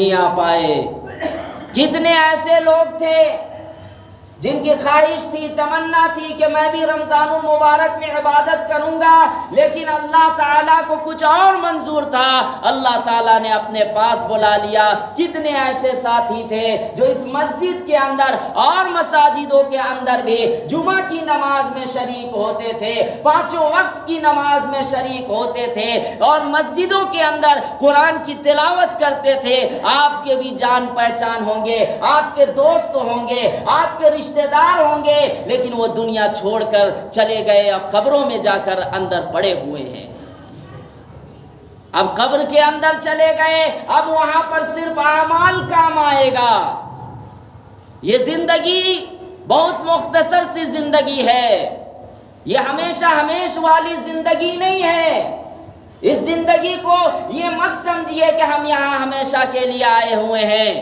نہیں آ پائے۔ کتنے ایسے لوگ تھے جن کی خواہش تھی، تمنا تھی کہ میں بھی رمضان المبارک میں عبادت کروں گا، لیکن اللہ تعالیٰ کو کچھ اور منظور تھا، اللہ تعالیٰ نے اپنے پاس بلا لیا۔ کتنے ایسے ساتھی تھے جو اس مسجد کے اندر اور مساجدوں کے اندر بھی جمعہ کی نماز میں شریک ہوتے تھے، پانچوں وقت کی نماز میں شریک ہوتے تھے اور مسجدوں کے اندر قرآن کی تلاوت کرتے تھے۔ آپ کے بھی جان پہچان ہوں گے، آپ کے دوست ہوں گے، آپ کے رشتہ دار ہوں گے، لیکن وہ دنیا چھوڑ کر چلے گئے، اب قبروں میں جا کر اندر پڑے ہوئے ہیں۔ اب قبر کے اندر چلے گئے، اب وہاں پر صرف اعمال کام آئے گا۔ یہ زندگی بہت مختصر سی زندگی ہے، یہ ہمیشہ والی زندگی نہیں ہے۔ اس زندگی کو یہ مت سمجھیے کہ ہم یہاں ہمیشہ کے لیے آئے ہوئے ہیں۔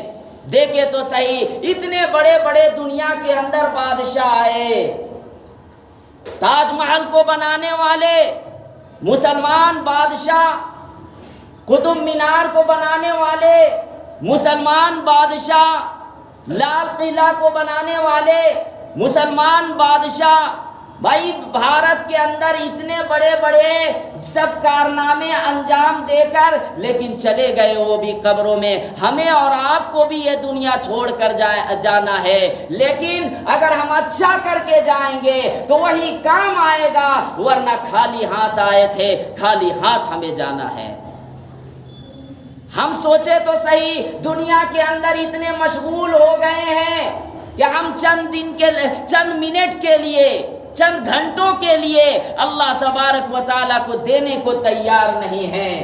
دیکھیں تو صحیح، اتنے بڑے بڑے دنیا کے اندر بادشاہ آئے، تاج محل کو بنانے والے مسلمان بادشاہ، قطب مینار کو بنانے والے مسلمان بادشاہ، لال قلعہ کو بنانے والے مسلمان بادشاہ۔ بھائی بھارت کے اندر اتنے بڑے بڑے سب کارنامے انجام دے کر لیکن چلے گئے وہ بھی قبروں میں۔ ہمیں اور آپ کو بھی یہ دنیا چھوڑ کر جانا ہے، لیکن اگر ہم اچھا کر کے جائیں گے تو وہی کام آئے گا، ورنہ خالی ہاتھ آئے تھے، خالی ہاتھ ہمیں جانا ہے۔ ہم سوچے تو صحیح، دنیا کے اندر اتنے مشغول ہو گئے ہیں کہ ہم چند منٹ کے لیے، چند گھنٹوں کے لیے اللہ تبارک و تعالیٰ کو دینے کو تیار نہیں ہیں۔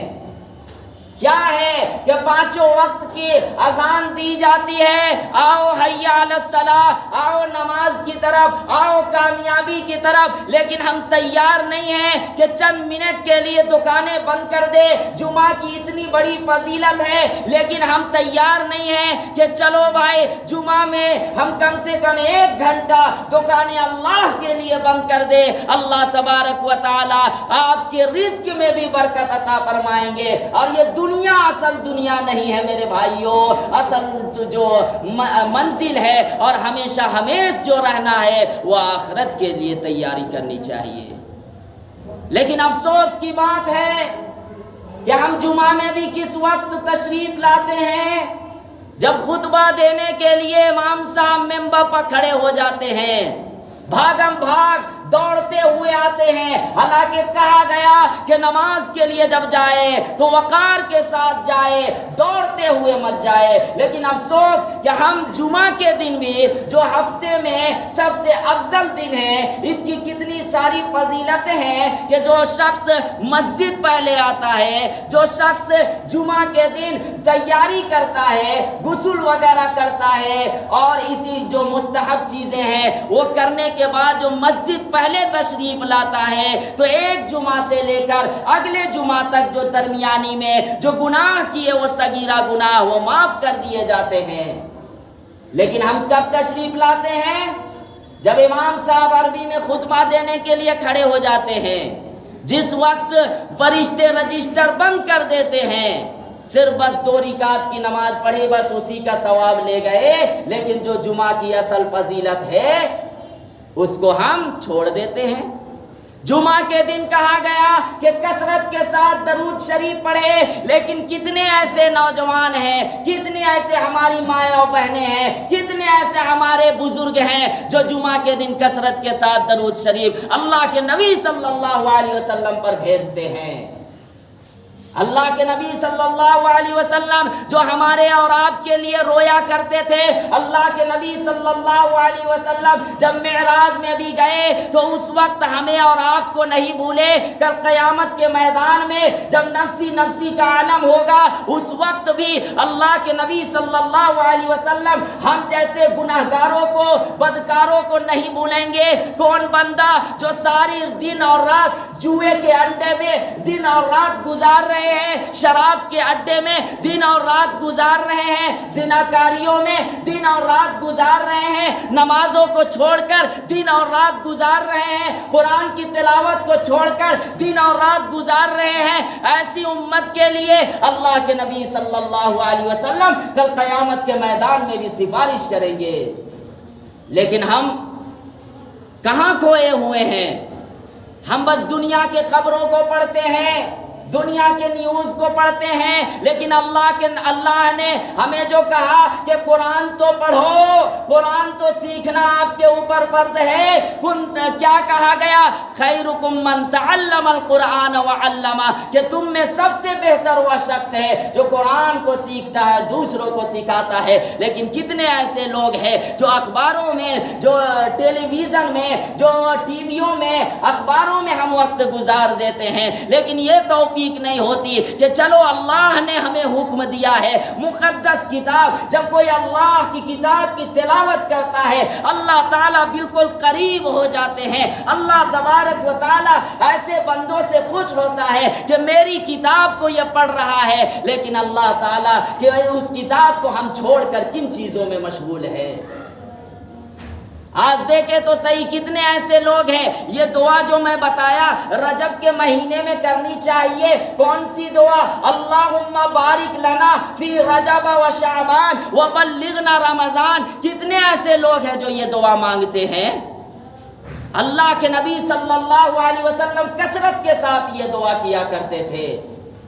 کیا ہے کہ پانچوں وقت کی اذان دی جاتی ہے، آؤ حی علی الصلاۃ، آؤ نماز کی طرف، آؤ کامیابی کی طرف، لیکن ہم تیار نہیں ہیں کہ چند منٹ کے لیے دکانیں بند کر دے۔ جمعہ کی اتنی بڑی فضیلت ہے، لیکن ہم تیار نہیں ہیں کہ چلو بھائی جمعہ میں ہم کم سے کم 1 گھنٹہ دکانیں اللہ کے لیے بند کر دے۔ اللہ تبارک و تعالی آپ کے رزق میں بھی برکت عطا فرمائیں گے۔ اور یہ دنیا اصل دنیا نہیں ہے میرے بھائیوں، اصل جو منزل ہے اور ہمیشہ جو رہنا ہے وہ آخرت کے لیے تیاری کرنی چاہیے۔ لیکن افسوس کی بات ہے کہ ہم جمعہ میں بھی کس وقت تشریف لاتے ہیں؟ جب خطبہ دینے کے لیے امام صاحب منبر پر کھڑے ہو جاتے ہیں، بھاگم بھاگ دوڑتے ہوئے آتے ہیں، حالانکہ کہا گیا کہ نماز کے لیے جب جائے تو وقار کے ساتھ جائے، دوڑتے ہوئے مت جائے۔ لیکن افسوس کہ ہم جمعہ کے دن بھی جو ہفتے میں سب سے افضل دن ہے، اس کی کتنی ساری فضیلتیں ہیں کہ جو شخص مسجد پہلے آتا ہے، جو شخص جمعہ کے دن تیاری کرتا ہے، غسل وغیرہ کرتا ہے اور اسی جو مستحب چیزیں ہیں وہ کرنے کے بعد جو مسجد پہلے تشریف لاتا ہے، تو ایک جمعہ سے لے کر اگلے جمعہ تک جو درمیانی میں جو گناہ کیے وہ صغیرہ گناہ وہ معاف کر دیے جاتے ہیں۔ لیکن ہم کب تشریف لاتے ہیں؟ جب امام صاحب عربی میں خطبہ دینے کے لیے کھڑے ہو جاتے ہیں، جس وقت فرشتے رجسٹر بند کر دیتے ہیں، صرف بس 2 رکعت کی نماز پڑھی، بس اسی کا ثواب لے گئے، لیکن جو جمعہ کی اصل فضیلت ہے اس کو ہم چھوڑ دیتے ہیں۔ جمعہ کے دن کہا گیا کہ کثرت کے ساتھ درود شریف پڑھے، لیکن کتنے ایسے نوجوان ہیں، کتنے ایسے ہماری مائیں اور بہنیں ہیں، کتنے ایسے ہمارے بزرگ ہیں جو جمعہ کے دن کثرت کے ساتھ درود شریف اللہ کے نبی صلی اللہ علیہ وسلم پر بھیجتے ہیں۔ اللہ کے نبی صلی اللہ علیہ وسلم جو ہمارے اور آپ کے لیے رویا کرتے تھے، اللہ کے نبی صلی اللہ علیہ وسلم جب معراج میں بھی گئے تو اس وقت ہمیں اور آپ کو نہیں بھولے۔ کل قیامت کے میدان میں جب نفسی نفسی کا عالم ہوگا، اس وقت بھی اللہ کے نبی صلی اللہ علیہ وسلم ہم جیسے گناہگاروں کو، بدکاروں کو نہیں بھولیں گے۔ کون بندہ جو ساری دن اور رات جوئے کے انڈے میں دن اور رات گزار رہے رہے ہیں, شراب کے اڈے میں دن اور رات گزار رہے ہیں, زناکاریوں میں دن اور رات گزار رہے ہیں, نمازوں کو چھوڑ کر دن اور رات گزار رہے ہیں, قرآن کی تلاوت کو چھوڑ کر دن اور رات گزار رہے ہیں, ایسی امت کے لیے اللہ کے نبی صلی اللہ علیہ وسلم کل قیامت کے میدان میں بھی سفارش کریں گے. لیکن ہم کہاں کھوئے ہوئے ہیں؟ ہم بس دنیا کے خبروں کو پڑھتے ہیں, دنیا کے نیوز کو پڑھتے ہیں, لیکن اللہ نے ہمیں جو کہا کہ قرآن تو پڑھو, قرآن تو سیکھنا آپ کے اوپر فرض ہے. کیا کہا گیا؟ خیرکم من تعلم القرآن وعلمہ, کہ تم میں سب سے بہتر وہ شخص ہے جو قرآن کو سیکھتا ہے, دوسروں کو سکھاتا ہے. لیکن کتنے ایسے لوگ ہیں جو اخباروں میں, جو ٹیلی ویژن میں, جو ٹی ویوں میں, اخباروں میں ہم وقت گزار دیتے ہیں, لیکن یہ توفیق نہیں ہوتی کہ چلو اللہ نے ہمیں حکم دیا ہے, مقدس کتاب, جب کوئی اللہ کی کتاب کی تلاوت کرتا ہے اللہ تعالیٰ بالکل قریب ہو جاتے ہیں. اللہ تبارک و تعالیٰ ایسے بندوں سے خوش ہوتا ہے کہ میری کتاب کو یہ پڑھ رہا ہے, لیکن اللہ تعالیٰ کہ اس کتاب کو ہم چھوڑ کر کن چیزوں میں مشغول ہے. آج دیکھیں تو صحیح کتنے ایسے لوگ ہیں. یہ دعا جو میں بتایا رجب کے مہینے میں کرنی چاہیے, کون سی دعا؟ اللہم بارک لنا فی رجب و شعبان وبلغنا رمضان. کتنے ایسے لوگ ہیں جو یہ دعا مانگتے ہیں. اللہ کے نبی صلی اللہ علیہ وسلم کثرت کے ساتھ یہ دعا کیا کرتے تھے.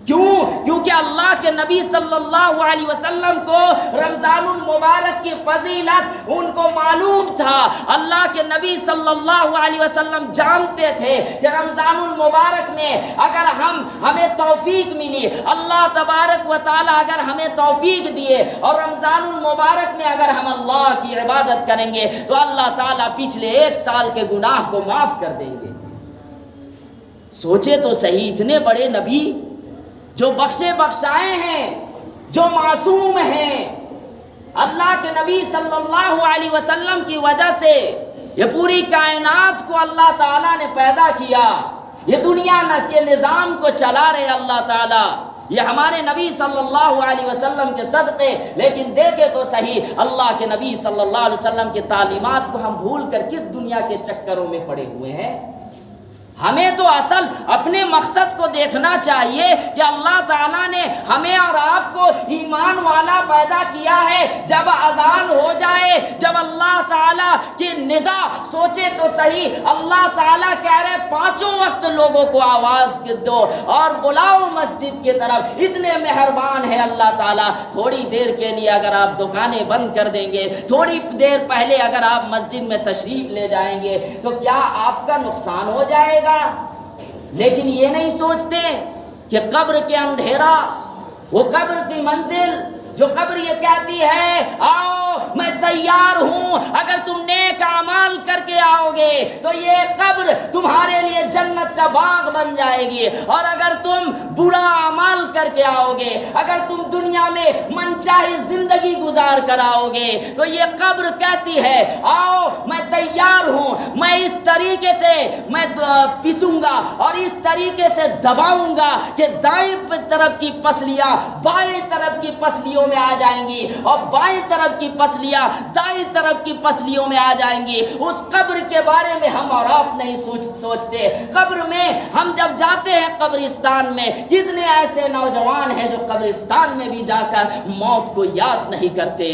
کیوں؟ کیونکہ اللہ کے نبی صلی اللہ علیہ وسلم کو رمضان المبارک کی فضیلت ان کو معلوم تھا. اللہ کے نبی صلی اللہ علیہ وسلم جانتے تھے کہ رمضان المبارک میں اگر ہمیں توفیق ملی, اللہ تبارک و تعالی اگر ہمیں توفیق دیے اور رمضان المبارک میں اگر ہم اللہ کی عبادت کریں گے تو اللہ تعالیٰ پچھلے 1 سال کے گناہ کو معاف کر دیں گے. سوچے تو صحیح, اتنے بڑے نبی جو بخشے بخشائے ہیں, جو معصوم ہیں, اللہ کے نبی صلی اللہ علیہ وسلم کی وجہ سے یہ پوری کائنات کو اللہ تعالیٰ نے پیدا کیا, یہ دنیا کے نظام کو چلا رہے اللہ تعالیٰ, یہ ہمارے نبی صلی اللہ علیہ وسلم کے صدقے. لیکن دیکھے تو صحیح اللہ کے نبی صلی اللہ علیہ وسلم کی تعلیمات کو ہم بھول کر کس دنیا کے چکروں میں پڑے ہوئے ہیں. ہمیں تو اصل اپنے مقصد کو دیکھنا چاہیے کہ اللہ تعالیٰ نے ہمیں اور آپ کو ایمان والا پیدا کیا ہے. جب اذان ہو جائے, جب اللہ تعالیٰ کی ندا, سوچے تو صحیح اللہ تعالیٰ کہہ رہے 5 وقت لوگوں کو آواز دو اور بلاؤ مسجد کی طرف. اتنے مہربان ہے اللہ تعالیٰ. تھوڑی دیر کے لیے اگر آپ دکانیں بند کر دیں گے, تھوڑی دیر پہلے اگر آپ مسجد میں تشریف لے جائیں گے تو کیا آپ کا نقصان ہو جائے گا؟ لیکن یہ نہیں سوچتے کہ قبر کے اندھیرا, وہ قبر کی منزل جو قبر یہ کہتی ہے آؤ میں تیار ہوں, اگر تم نیک اعمال کر کے آؤ گے تو یہ قبر تمہارے لیے جنت کا باغ بن جائے گی, اور اگر تم برا اعمال کر کے آؤ گے, اگر تم دنیا میں منچاہی زندگی گزار کر آؤ گے تو یہ قبر کہتی ہے آؤ میں تیار ہوں, میں اس طریقے سے میں پیسوں گا اور اس طریقے سے دباؤں گا کہ دائیں طرف کی پسلیاں بائیں طرف کی پسلیوں میں آ جائیں گی اور بائیں طرف کی پسلیاں دائیں طرف کی پسلیوں میں آ جائیں گی. اس قبر کے بارے میں ہم اور آپ نہیں سوچتے. قبر میں ہم جب جاتے ہیں قبرستان میں, کتنے ایسے نوجوان ہیں جو قبرستان میں بھی جا کر موت کو یاد نہیں کرتے.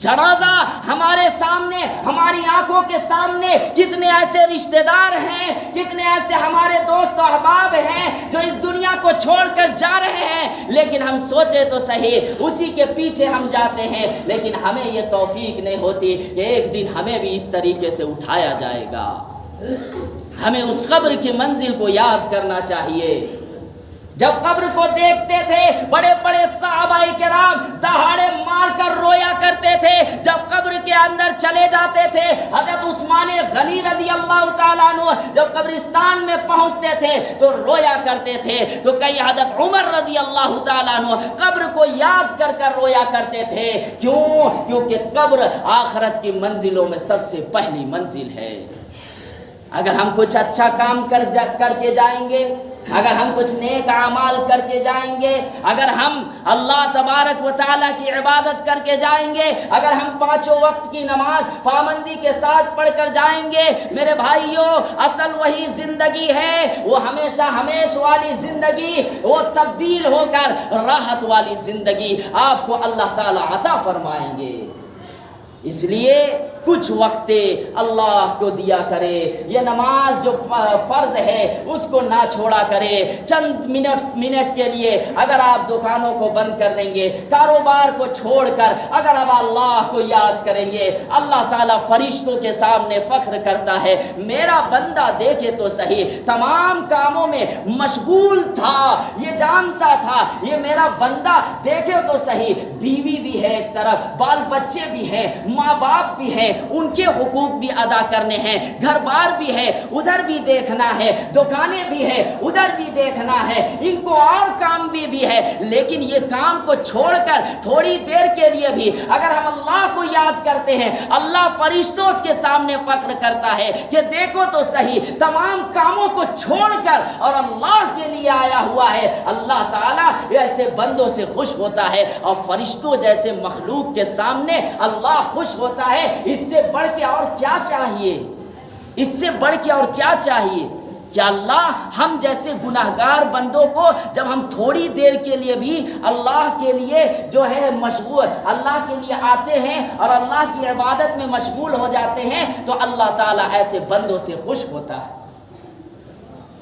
جنازہ ہمارے سامنے, ہماری آنکھوں کے سامنے کتنے ایسے رشتہ دار ہیں, کتنے ایسے ہمارے دوست و احباب ہیں جو اس دنیا کو چھوڑ کر جا رہے ہیں, لیکن ہم سوچے تو صحیح اسی کے پیچھے ہم جاتے ہیں. لیکن ہمیں یہ توفیق نہیں ہوتی کہ ایک دن ہمیں بھی اس طریقے سے اٹھایا جائے گا. ہمیں اس قبر کی منزل کو یاد کرنا چاہیے. جب قبر کو دیکھتے تھے بڑے بڑے صحابہ کرام دہاڑے مار کر رویا کرتے تھے. جب قبر کے اندر چلے جاتے تھے, حضرت عثمان غنی رضی اللہ تعالیٰ عنہ جب قبرستان میں پہنچتے تھے تو رویا کرتے تھے, تو کئی حضرت عمر رضی اللہ تعالیٰ عنہ قبر کو یاد کر کر رویا کرتے تھے. کیوں؟ کیونکہ قبر آخرت کی منزلوں میں سب سے پہلی منزل ہے. اگر ہم کچھ اچھا کام کر کے جائیں گے اگر ہم کچھ نیک اعمال کر کے جائیں گے، اگر ہم اللہ تبارک و تعالیٰ کی عبادت کر کے جائیں گے، اگر ہم پانچوں وقت کی نماز پابندی کے ساتھ پڑھ کر جائیں گے، میرے بھائیوں اصل وہی زندگی ہے، وہ ہمیشہ ہمیش والی زندگی، وہ تبدیل ہو کر راحت والی زندگی آپ کو اللہ تعالیٰ عطا فرمائیں گے۔ اس لیے کچھ وقت اللہ کو دیا کرے، یہ نماز جو فرض ہے اس کو نہ چھوڑا کرے۔ چند منٹ کے لیے اگر آپ دکانوں کو بند کر دیں گے، کاروبار کو چھوڑ کر اگر آپ اللہ کو یاد کریں گے، اللہ تعالیٰ فرشتوں کے سامنے فخر کرتا ہے، میرا بندہ دیکھے تو صحیح تمام کاموں میں مشغول تھا، یہ جانتا تھا یہ میرا بندہ دیکھے تو صحیح، بیوی بھی ہے ایک طرف، بال بچے بھی ہیں، ماں باپ بھی ہیں، ان کے حقوق بھی ادا کرنے ہیں، گھر بار بھی ہے ادھر بھی دیکھنا ہے، دکانیں بھی ہے ادھر بھی دیکھنا ہے، ان کو اور کام بھی ہے، لیکن یہ کام کو چھوڑ کر تھوڑی دیر کے لیے بھی اگر ہم اللہ کو یاد کرتے ہیں، اللہ فرشتوں کے سامنے فخر کرتا ہے کہ دیکھو تو صحیح تمام کاموں کو چھوڑ کر اور اللہ کے لیے آیا ہوا ہے۔ اللہ تعالیٰ ایسے بندوں سے خوش ہوتا ہے، اور فرشتوں جیسے مخلوق کے سامنے اللہ خوش ہوتا ہے، اس سے بڑھ کے اور کیا چاہیے؟ اس سے بڑھ کے اور کیا چاہیے کہ اللہ ہم جیسے گناہگار بندوں کو جب ہم تھوڑی دیر کے لیے بھی اللہ کے لیے جو ہے مشغول، اللہ کے لیے آتے ہیں اور اللہ کی عبادت میں مشغول ہو جاتے ہیں، تو اللہ تعالیٰ ایسے بندوں سے خوش ہوتا ہے۔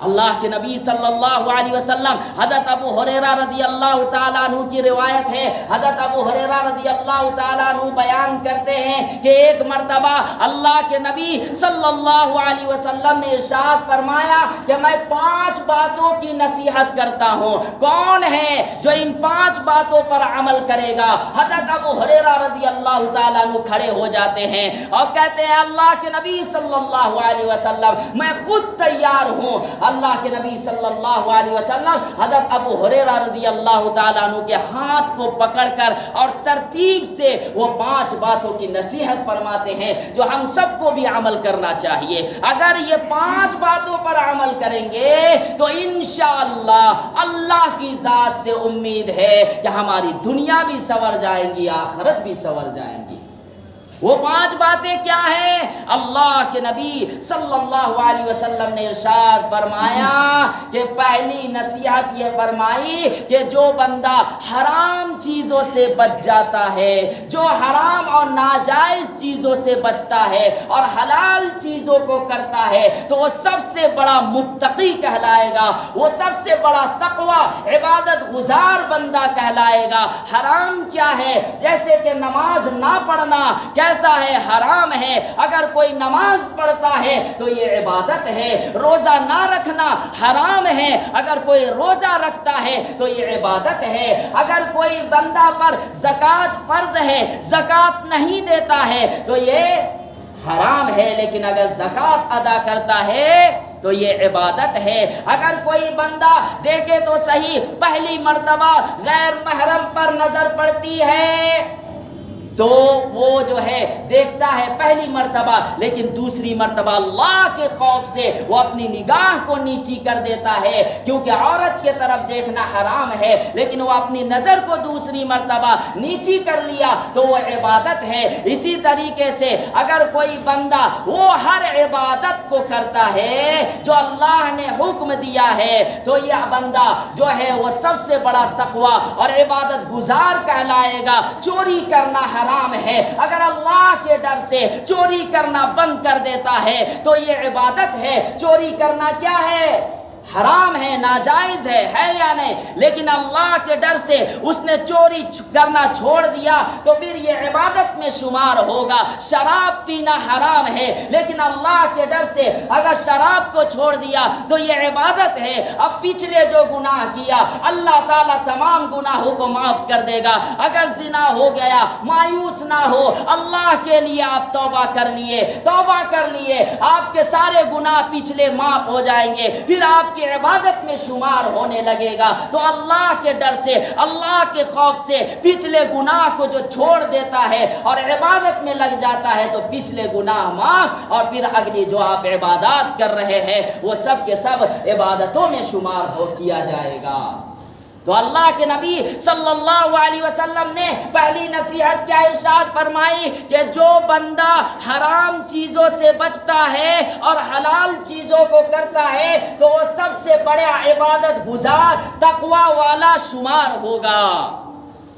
اللہ کے نبی صلی اللہ علیہ وسلم، حضرت ابو ہریرہ رضی اللہ تعالیٰ عنہ کی روایت ہے، حضرت ابو ہریرہ رضی اللہ تعالیٰ عنہ بیان کرتے ہیں کہ ایک مرتبہ اللہ کے نبی صلی اللہ علیہ وسلم نے ارشاد فرمایا کہ میں 5 باتوں کی نصیحت کرتا ہوں، کون ہے جو ان 5 باتوں پر عمل کرے گا؟ حضرت ابو ہریرہ رضی اللہ تعالیٰ عنہ کھڑے ہو جاتے ہیں اور کہتے ہیں اللہ کے نبی صلی اللہ علیہ وسلم میں خود تیار ہوں۔ اللہ کے نبی صلی اللہ علیہ وسلم حضرت ابو ہریرہ رضی اللہ تعالیٰ عنہ کے ہاتھ کو پکڑ کر اور ترتیب سے وہ 5 باتوں کی نصیحت فرماتے ہیں جو ہم سب کو بھی عمل کرنا چاہیے۔ اگر یہ 5 باتوں پر عمل کریں گے تو انشاءاللہ اللہ کی ذات سے امید ہے کہ ہماری دنیا بھی سنور جائیں گی، آخرت بھی سنور جائیں گی۔ وہ 5 باتیں کیا ہیں؟ اللہ کے نبی صلی اللہ علیہ وسلم نے ارشاد فرمایا کہ پہلی نصیحت یہ فرمائی کہ جو بندہ حرام چیزوں سے بچ جاتا ہے، جو حرام اور ناجائز چیزوں سے بچتا ہے اور حلال چیزوں کو کرتا ہے، تو وہ سب سے بڑا متقی کہلائے گا، وہ سب سے بڑا تقوی عبادت گزار بندہ کہلائے گا۔ حرام کیا ہے؟ جیسے کہ نماز نہ پڑھنا کیسا ہے؟ حرام ہے۔ اگر کوئی نماز پڑھتا ہے تو یہ عبادت ہے۔ روزہ نہ رکھنا حرام ہے، اگر کوئی روزہ رکھتا ہے تو یہ عبادت ہے۔ اگر کوئی بندہ پر زکوٰۃ فرض ہے، زکوٰۃ نہیں دیتا ہے تو یہ حرام ہے، لیکن اگر زکوٰۃ ادا کرتا ہے تو یہ عبادت ہے۔ اگر کوئی بندہ دیکھے تو صحیح پہلی مرتبہ غیر محرم پر نظر پڑتی ہے تو وہ جو ہے دیکھتا ہے پہلی مرتبہ، لیکن دوسری مرتبہ اللہ کے خوف سے وہ اپنی نگاہ کو نیچی کر دیتا ہے، کیونکہ عورت کے طرف دیکھنا حرام ہے، لیکن وہ اپنی نظر کو دوسری مرتبہ نیچی کر لیا تو وہ عبادت ہے۔ اسی طریقے سے اگر کوئی بندہ وہ ہر عبادت کو کرتا ہے جو اللہ نے حکم دیا ہے تو یہ بندہ جو ہے وہ سب سے بڑا تقوی اور عبادت گزار کہلائے گا۔ چوری کرنا حرام ہے، اگر اللہ کے ڈر سے چوری کرنا بند کر دیتا ہے تو یہ عبادت ہے۔ چوری کرنا کیا ہے؟ حرام ہے، ناجائز ہے یا نہیں؟ لیکن اللہ کے ڈر سے اس نے چوری کرنا چھوڑ دیا تو پھر یہ عبادت میں شمار ہوگا۔ شراب پینا حرام ہے، لیکن اللہ کے ڈر سے اگر شراب کو چھوڑ دیا تو یہ عبادت ہے۔ اب پچھلے جو گناہ کیا اللہ تعالیٰ تمام گناہوں کو معاف کر دے گا۔ اگر زنا ہو گیا مایوس نہ ہو، اللہ کے لیے آپ توبہ کر لیے، آپ کے سارے گناہ پچھلے معاف ہو جائیں گے، پھر آپ کی عبادت میں شمار ہونے لگے گا تو اللہ کے ڈر سے، اللہ کے خوف سے پچھلے گناہ کو جو چھوڑ دیتا ہے اور عبادت میں لگ جاتا ہے تو پچھلے گناہ معاف، اور پھر اگلی جو آپ عبادات کر رہے ہیں وہ سب کے سب عبادتوں میں شمار ہو کیا جائے گا۔ تو اللہ کے نبی صلی اللہ علیہ وسلم نے پہلی نصیحت کیا ارشاد فرمائی کہ جو بندہ حرام چیزوں سے بچتا ہے اور حلال چیزوں کو کرتا ہے تو وہ سب سے بڑا عبادت گزار، تقوی والا شمار ہوگا۔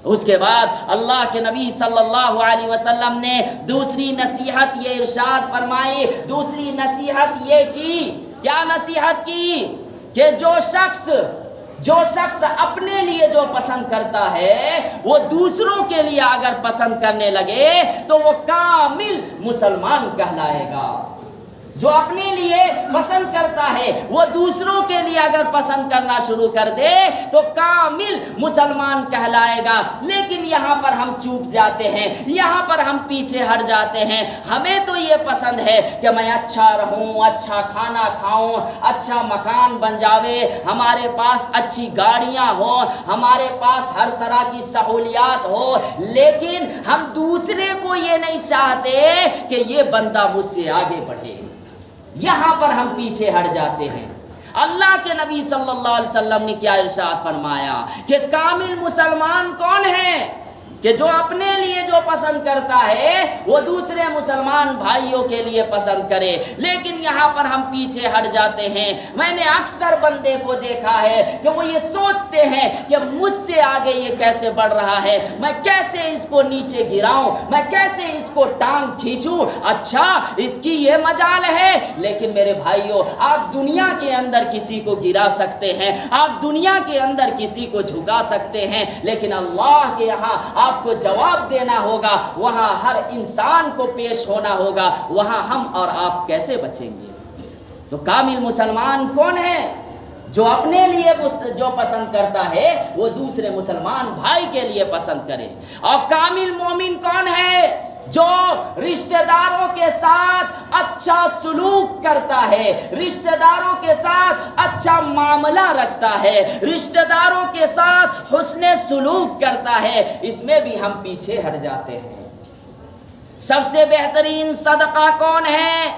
اس کے بعد اللہ کے نبی صلی اللہ علیہ وسلم نے دوسری نصیحت یہ ارشاد فرمائی، دوسری نصیحت یہ کی، کیا نصیحت کی کہ جو شخص اپنے لیے جو پسند کرتا ہے وہ دوسروں کے لیے اگر پسند کرنے لگے تو وہ کامل مسلمان کہلائے گا۔ جو اپنے لیے پسند کرتا ہے وہ دوسروں کے لیے اگر پسند کرنا شروع کر دے تو کامل مسلمان کہلائے گا۔ لیکن یہاں پر ہم چوک جاتے ہیں، یہاں پر ہم پیچھے ہٹ جاتے ہیں۔ ہمیں تو یہ پسند ہے کہ میں اچھا رہوں، اچھا کھانا کھاؤں، اچھا مکان بن جاوے، ہمارے پاس اچھی گاڑیاں ہوں، ہمارے پاس ہر طرح کی سہولیات ہو، لیکن ہم دوسرے کو یہ نہیں چاہتے کہ یہ بندہ مجھ سے آگے بڑھے۔ یہاں پر ہم پیچھے ہٹ جاتے ہیں۔ اللہ کے نبی صلی اللہ علیہ وسلم نے کیا ارشاد فرمایا کہ کامل مسلمان کون ہے؟ کہ جو اپنے لیے جو پسند کرتا ہے وہ دوسرے مسلمان بھائیوں کے لیے پسند کرے۔ لیکن یہاں پر ہم پیچھے ہٹ جاتے ہیں۔ میں نے اکثر بندے کو دیکھا ہے کہ وہ یہ سوچتے ہیں کہ مجھ سے آگے یہ کیسے بڑھ رہا ہے، میں کیسے اس کو نیچے گراؤں، میں کیسے اس کو ٹانگ کھینچوں، اچھا اس کی یہ مجال ہے۔ لیکن میرے بھائیوں، آپ دنیا کے اندر کسی کو گرا سکتے ہیں، آپ دنیا کے اندر کسی کو جھکا سکتے ہیں، لیکن اللہ کے یہاں آپ کو جواب دینا ہوگا، وہاں ہر انسان کو پیش ہونا ہوگا، وہاں ہم اور آپ کیسے بچیں گے؟ تو کامل مسلمان کون ہے؟ جو اپنے لیے جو پسند کرتا ہے وہ دوسرے مسلمان بھائی کے لیے پسند کرے۔ اور کامل مومن کون ہے؟ جو رشتہ داروں کے ساتھ اچھا سلوک کرتا ہے، رشتہ داروں کے ساتھ اچھا معاملہ رکھتا ہے، رشتہ داروں کے ساتھ حسن سلوک کرتا ہے۔ اس میں بھی ہم پیچھے ہٹ جاتے ہیں۔ سب سے بہترین صدقہ کون ہے؟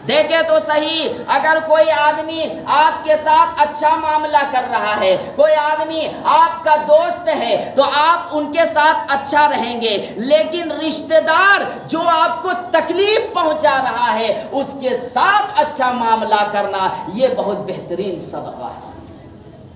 دیکھیں تو صحیح، اگر کوئی آدمی آپ کے ساتھ اچھا معاملہ کر رہا ہے، کوئی آدمی آپ کا دوست ہے تو آپ ان کے ساتھ اچھا رہیں گے، لیکن رشتہ دار جو آپ کو تکلیف پہنچا رہا ہے اس کے ساتھ اچھا معاملہ کرنا یہ بہت بہترین صدقہ ہے۔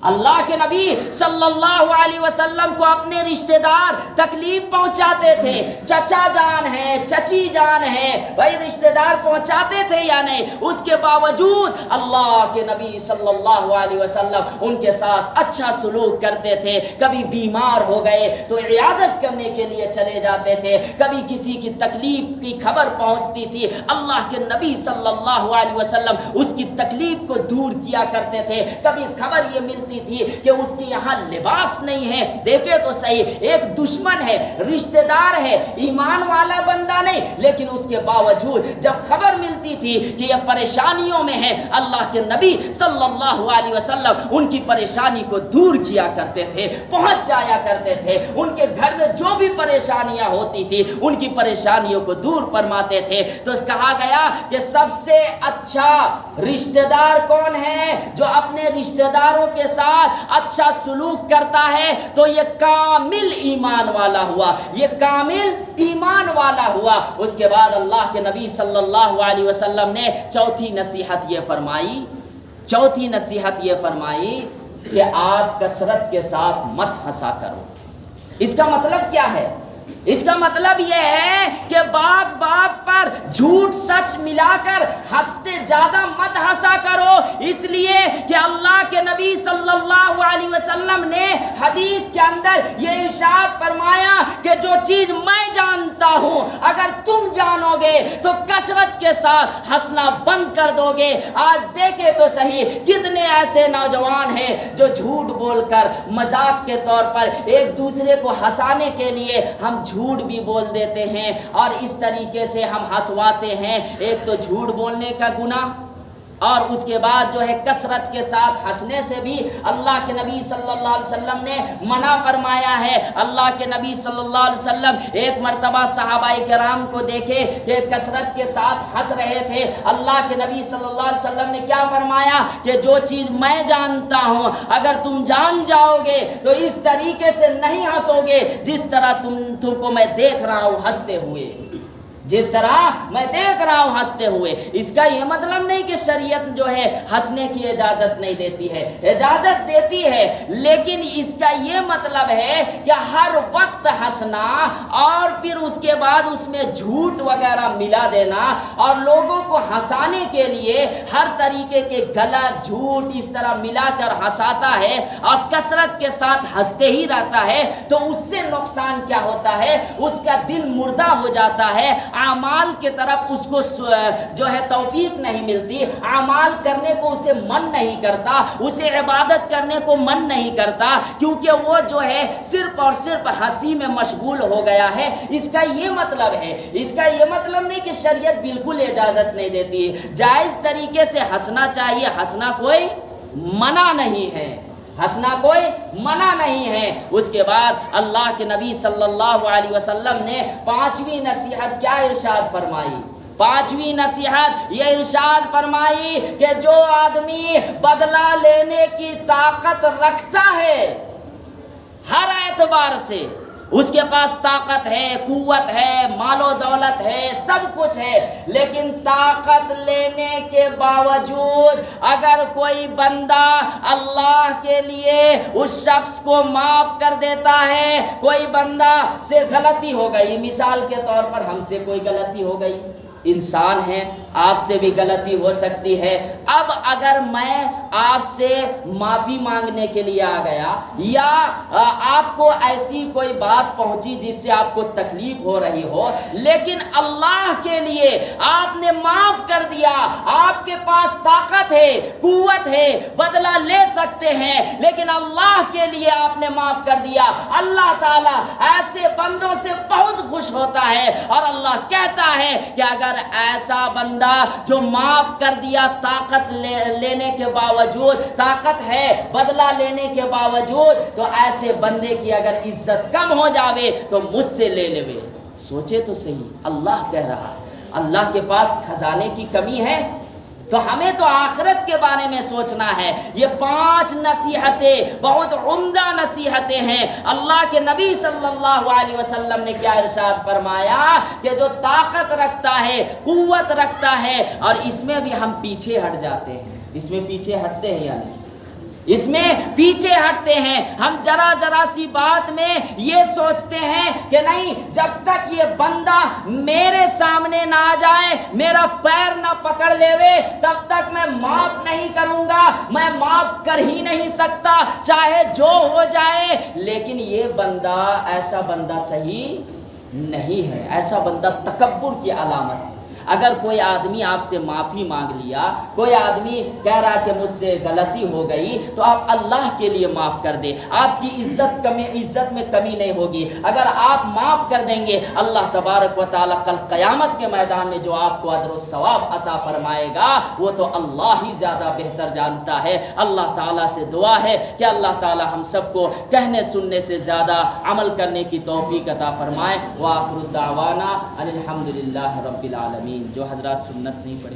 اللہ کے نبی صلی اللہ علیہ وسلم کو اپنے رشتہ دار تکلیف پہنچاتے تھے، چچا جان ہے، چچی جان ہے، بھائی رشتہ دار پہنچاتے تھے یا نہیں؟ اس کے باوجود اللہ کے نبی صلی اللہ علیہ وسلم ان کے ساتھ اچھا سلوک کرتے تھے۔ کبھی بیمار ہو گئے تو عیادت کرنے کے لیے چلے جاتے تھے، کبھی کسی کی تکلیف کی خبر پہنچتی تھی، اللہ کے نبی صلی اللہ علیہ وسلم اس کی تکلیف کو دور کیا کرتے تھے۔ کبھی خبر یہ ملتی تھی کہ اس کے یہاں لباس نہیں ہے، دیکھے تو صحیح، ایک دشمن ہے، رشتہ دار ہے، ایمان والا بندہ نہیں، لیکن اس کے باوجود جب خبر ملتی تھی کہ یہ پریشانیوں میں ہے، اللہ کے نبی صلی اللہ علیہ وسلم ان کی پریشانی کو دور کیا کرتے تھے، پہنچ جایا کرتے تھے، ان کے گھر میں جو بھی پریشانیاں ہوتی تھی ان کی پریشانیوں کو دور فرماتے تھے۔ تو کہا گیا کہ سب سے اچھا رشتہ دار کون ہے؟ جو اپنے رشتہ داروں کے ساتھ اچھا سلوک کرتا ہے، تو یہ کامل ایمان والا ہوا، یہ کامل ایمان والا ہوا۔ اس کے بعد اللہ کے نبی صلی اللہ علیہ وسلم نے چوتھی نصیحت یہ فرمائی کہ آپ کثرت کے ساتھ مت ہنسا کرو۔ اس کا مطلب کیا ہے؟ اس کا مطلب یہ ہے کہ بات بات پر جھوٹ سچ ملا کر ہنستے زیادہ مت ہنسا کرو، اس لیے کہ اللہ کے نبی صلی اللہ علیہ وسلم نے حدیث کے اندر یہ ارشاد فرمایا کہ جو چیز میں جانتا ہوں اگر تم جانو گے تو کثرت کے ساتھ ہنسنا بند کر دو گے۔ آج دیکھے تو صحیح کتنے ایسے نوجوان ہیں جو جھوٹ بول کر مذاق کے طور پر ایک دوسرے کو ہنسانے کے لیے ہم جھوٹ بھی بول دیتے ہیں اور اس طریقے سے ہم ہنسواتے ہیں۔ ایک تو جھوٹ بولنے کا گناہ، اور اس کے بعد جو ہے کثرت کے ساتھ ہنسنے سے بھی اللہ کے نبی صلی اللہ علیہ وسلم نے منع فرمایا ہے۔ اللہ کے نبی صلی اللہ علیہ وسلم ایک مرتبہ صحابہ کرام کو دیکھے کہ کثرت کے ساتھ ہنس رہے تھے۔ اللہ کے نبی صلی اللہ علیہ وسلم نے کیا فرمایا کہ جو چیز میں جانتا ہوں اگر تم جان جاؤ گے تو اس طریقے سے نہیں ہنسو گے جس طرح تم کو میں دیکھ رہا ہوں ہنستے ہوئے، جس طرح میں دیکھ رہا ہوں ہنستے ہوئے۔ اس کا یہ مطلب نہیں کہ شریعت جو ہے ہنسنے کی اجازت نہیں دیتی ہے، اجازت دیتی ہے، لیکن اس کا یہ مطلب ہے کہ ہر وقت ہنسنا اور پھر اس کے بعد اس میں جھوٹ وغیرہ ملا دینا اور لوگوں کو ہنسانے کے لیے ہر طریقے کے غلط جھوٹ اس طرح ملا کر ہنساتا ہے اور کثرت کے ساتھ ہنستے ہی رہتا ہے، تو اس سے نقصان کیا ہوتا ہے؟ اس کا دل مردہ ہو جاتا ہے، اعمال کے طرف اس کو جو ہے توفیق نہیں ملتی، اعمال کرنے کو اسے من نہیں کرتا، اسے عبادت کرنے کو من نہیں کرتا، کیونکہ وہ جو ہے صرف اور صرف ہنسی میں مشغول ہو گیا ہے۔ اس کا یہ مطلب ہے، اس کا یہ مطلب نہیں کہ شریعت بالکل اجازت نہیں دیتی، جائز طریقے سے ہنسنا چاہیے، ہنسنا کوئی منع نہیں ہے، ہنسنا کوئی منع نہیں ہے۔ اس کے بعد اللہ کے نبی صلی اللہ علیہ وسلم نے پانچویں نصیحت کیا ارشاد فرمائی؟ پانچویں نصیحت یہ ارشاد فرمائی کہ جو آدمی بدلہ لینے کی طاقت رکھتا ہے ہر اعتبار سے، اس کے پاس طاقت ہے، قوت ہے، مال و دولت ہے، سب کچھ ہے، لیکن طاقت لینے کے باوجود اگر کوئی بندہ اللہ کے لیے اس شخص کو معاف کر دیتا ہے، کوئی بندہ سے غلطی ہو گئی، مثال کے طور پر ہم سے کوئی غلطی ہو گئی، انسان ہیں، آپ سے بھی غلطی ہو سکتی ہے، اب اگر میں آپ سے معافی مانگنے کے لیے آ گیا یا آپ کو ایسی کوئی بات پہنچی جس سے آپ کو تکلیف ہو رہی ہو، لیکن اللہ کے لیے آپ نے معاف کر دیا، آپ کے پاس طاقت ہے، قوت ہے، بدلہ لے سکتے ہیں، لیکن اللہ کے لیے آپ نے معاف کر دیا، اللہ تعالیٰ ایسے بندوں سے بہت خوش ہوتا ہے، اور اللہ کہتا ہے کہ اگر ایسا بندہ جو معاف کر دیا طاقت لینے کے باوجود، طاقت ہے بدلہ لینے کے باوجود، تو ایسے بندے کی اگر عزت کم ہو جاوے تو مجھ سے لے لے۔ سوچے تو صحیح، اللہ کہہ رہا ہے اللہ کے پاس خزانے کی کمی ہے، تو ہمیں تو آخرت کے بارے میں سوچنا ہے۔ یہ 5 نصیحتیں بہت عمدہ نصیحتیں ہیں۔ اللہ کے نبی صلی اللہ علیہ وسلم نے کیا ارشاد فرمایا کہ جو طاقت رکھتا ہے، قوت رکھتا ہے، اور اس میں بھی ہم پیچھے ہٹ جاتے ہیں، اس میں پیچھے ہٹتے ہیں یا نہیں؟ اس میں پیچھے ہٹتے ہیں، ہم ذرا سی بات میں یہ سوچتے ہیں کہ نہیں، جب تک یہ بندہ میرے سامنے نہ آ جائے، میرا پیر نہ پکڑ لیوے، تب تک میں معاف نہیں کروں گا، میں معاف کر ہی نہیں سکتا چاہے جو ہو جائے۔ لیکن یہ بندہ، ایسا بندہ صحیح نہیں ہے، ایسا بندہ تکبر کی علامت ہے۔ اگر کوئی آدمی آپ سے معافی مانگ لیا، کوئی آدمی کہہ رہا کہ مجھ سے غلطی ہو گئی، تو آپ اللہ کے لیے معاف کر دیں، آپ کی عزت میں کمی نہیں ہوگی۔ اگر آپ معاف کر دیں گے، اللہ تبارک و تعالیٰ کل قیامت کے میدان میں جو آپ کو اجر و ثواب عطا فرمائے گا، وہ تو اللہ ہی زیادہ بہتر جانتا ہے۔ اللہ تعالیٰ سے دعا ہے کہ اللہ تعالیٰ ہم سب کو کہنے سننے سے زیادہ عمل کرنے کی توفیق عطا فرمائے۔ وآخر الدعوانا الحمدللہ رب العالمین۔ جو حضرات سنت نہیں پڑھے